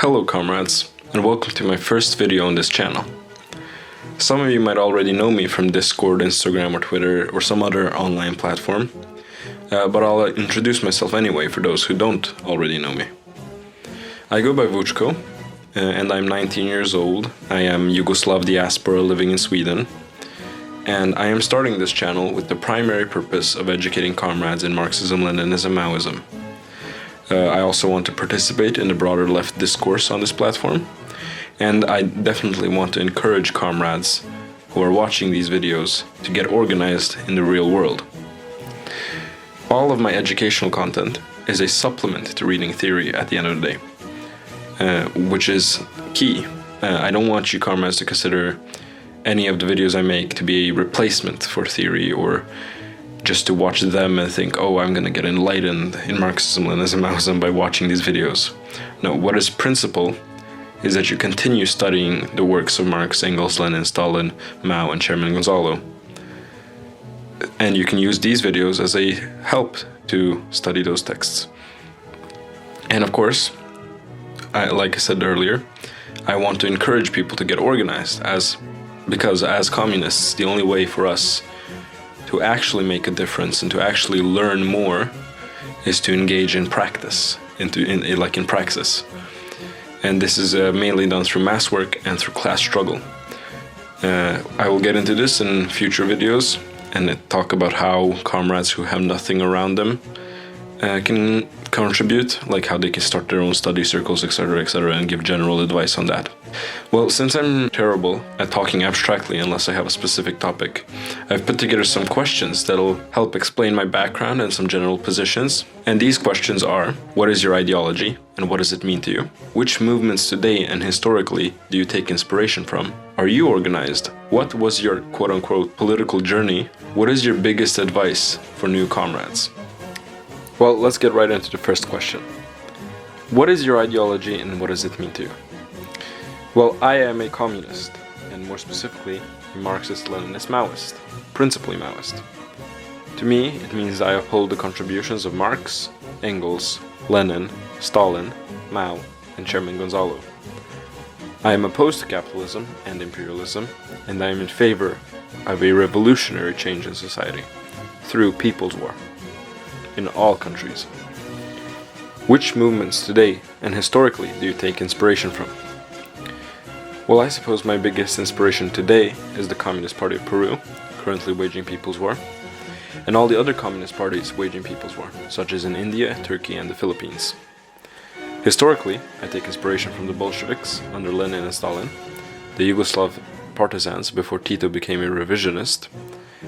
Hello comrades, and welcome to my first video on this channel. Some of you might already know me from Discord, Instagram or Twitter or some other online platform, but I'll introduce myself anyway for those who don't already know me. I go by Vuchko, and I'm 19 years old. I am Yugoslav diaspora living in Sweden, and I am starting this channel with the primary purpose of educating comrades in Marxism, Leninism, Maoism. I also want to participate in the broader left discourse on this platform, and I definitely want to encourage comrades who are watching these videos to get organized in the real world. All of my educational content is a supplement to reading theory at the end of the day, which is key. I don't want you comrades to consider any of the videos I make to be a replacement for theory, or just to watch them and think, oh, I'm gonna get enlightened in Marxism, Leninism, Maoism by watching these videos. No, what is principle is that you continue studying the works of Marx, Engels, Lenin, Stalin, Mao, and Chairman Gonzalo. And you can use these videos as a help to study those texts. And of course, like I said earlier, I want to encourage people to get organized, because as communists, the only way for us to actually make a difference and to actually learn more is to engage in practice, in praxis. And this is mainly done through mass work and through class struggle. I will get into this in future videos and talk about how comrades who have nothing around them can contribute, like how they can start their own study circles, etc., and give general advice on that. Well, since I'm terrible at talking abstractly unless I have a specific topic, I've put together some questions that'll help explain my background and some general positions. And these questions are: what is your ideology and what does it mean to you? Which movements today and historically do you take inspiration from? Are you organized? What was your quote-unquote political journey? What is your biggest advice for new comrades? Well, let's get right into the first question. What is your ideology and what does it mean to you? Well, I am a communist, and more specifically, a Marxist-Leninist Maoist, principally Maoist. To me, it means I uphold the contributions of Marx, Engels, Lenin, Stalin, Mao, and Chairman Gonzalo. I am opposed to capitalism and imperialism, and I am in favor of a revolutionary change in society through people's war in all countries. Which movements today and historically do you take inspiration from? Well, I suppose my biggest inspiration today is the Communist Party of Peru, currently waging people's war, and all the other communist parties waging people's war, such as in India, Turkey, and the Philippines. Historically, I take inspiration from the Bolsheviks under Lenin and Stalin, the Yugoslav partisans before Tito became a revisionist,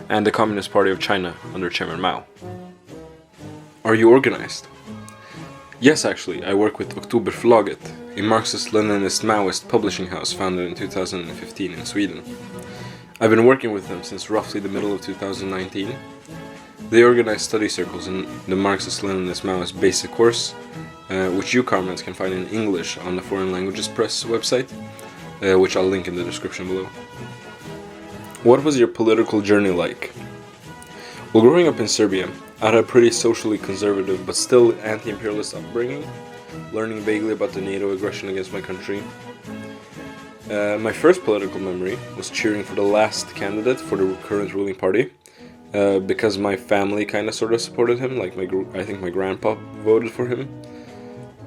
and the Communist Party of China under Chairman Mao. Are you organized? Yes, actually, I work with Oktoberförlaget, a Marxist-Leninist Maoist publishing house founded in 2015 in Sweden. I've been working with them since roughly the middle of 2019. They organize study circles in the Marxist-Leninist Maoist basic course, which you comrades can find in English on the Foreign Languages Press website, which I'll link in the description below. What was your political journey like? Well, growing up in Serbia, I had a pretty socially conservative but still anti-imperialist upbringing, learning vaguely about the NATO aggression against my country. My first political memory was cheering for the last candidate for the current ruling party, because my family kind of sort of supported him, like I think my grandpa voted for him.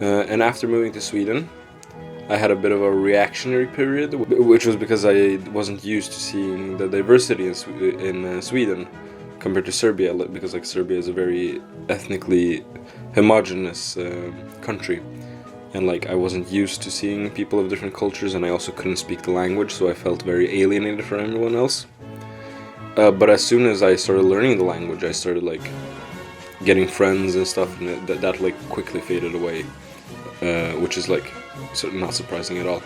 And after moving to Sweden, I had a bit of a reactionary period, which was because I wasn't used to seeing the diversity in Sweden compared to Serbia, because like Serbia is a very ethnically homogeneous country, and like I wasn't used to seeing people of different cultures, and I also couldn't speak the language, so I felt very alienated from everyone else. But as soon as I started learning the language, I started like getting friends and stuff, and that like quickly faded away, which is like not surprising at all.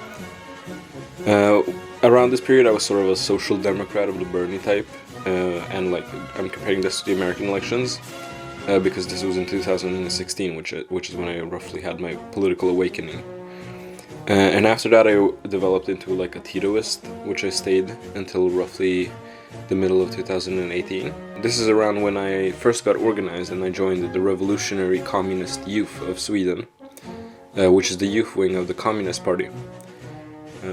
Around this period, I was sort of a social democrat of the Bernie type, and like I'm comparing this to the American elections, because this was in 2016, which is when I roughly had my political awakening. And after that, I developed into like a Titoist, which I stayed until roughly the middle of 2018. This is around when I first got organized and I joined the Revolutionary Communist Youth of Sweden, which is the youth wing of the Communist Party.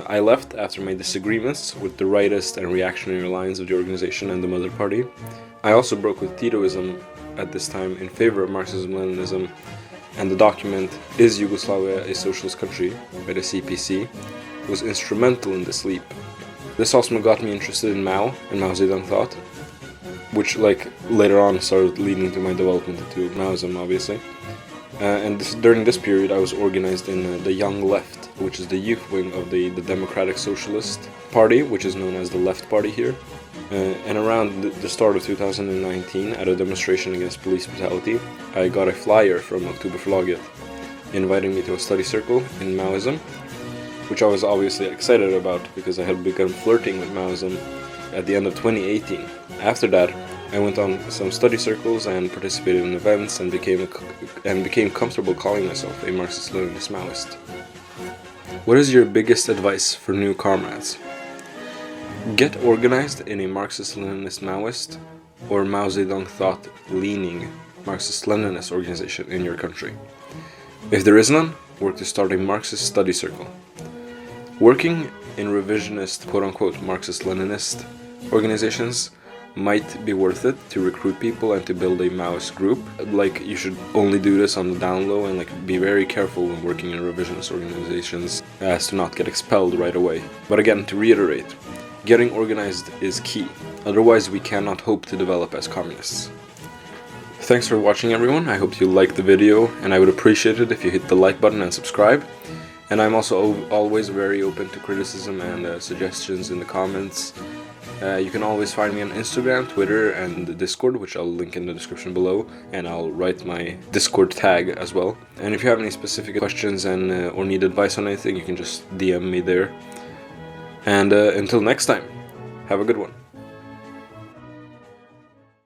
I left after my disagreements with the rightist and reactionary lines of the organization and the mother party. I also broke with Titoism at this time in favor of Marxism-Leninism, and the document Is Yugoslavia a Socialist Country by the CPC was instrumental in this leap. This also got me interested in Mao and Mao Zedong thought, which later on started leading to my development into Maoism, obviously. During this period I was organized in the Young Left, which is the youth wing of the Democratic Socialist Party, which is known as the Left Party here. And around the start of 2019, at a demonstration against police brutality, I got a flyer from Oktoberförlaget inviting me to a study circle in Maoism, which I was obviously excited about because I had begun flirting with Maoism at the end of 2018. After that, I went on some study circles and participated in events and became comfortable calling myself a Marxist-Leninist Maoist. What is your biggest advice for new comrades? Get organized in a Marxist-Leninist Maoist or Mao Zedong thought-leaning Marxist-Leninist organization in your country. If there is none, work to start a Marxist study circle. Working in revisionist, quote-unquote, Marxist-Leninist organizations might be worth it to recruit people and to build a Maoist group. You should only do this on the down low and be very careful when working in revisionist organizations as to not get expelled right away. But again, to reiterate, getting organized is key, otherwise we cannot hope to develop as communists. Thanks for watching everyone, I hope you liked the video, and I would appreciate it if you hit the like button and subscribe. And I'm also always very open to criticism and suggestions in the comments. You can always find me on Instagram, Twitter, and Discord, which I'll link in the description below, and I'll write my Discord tag as well. And if you have any specific questions or need advice on anything, you can just DM me there. And until next time, have a good one.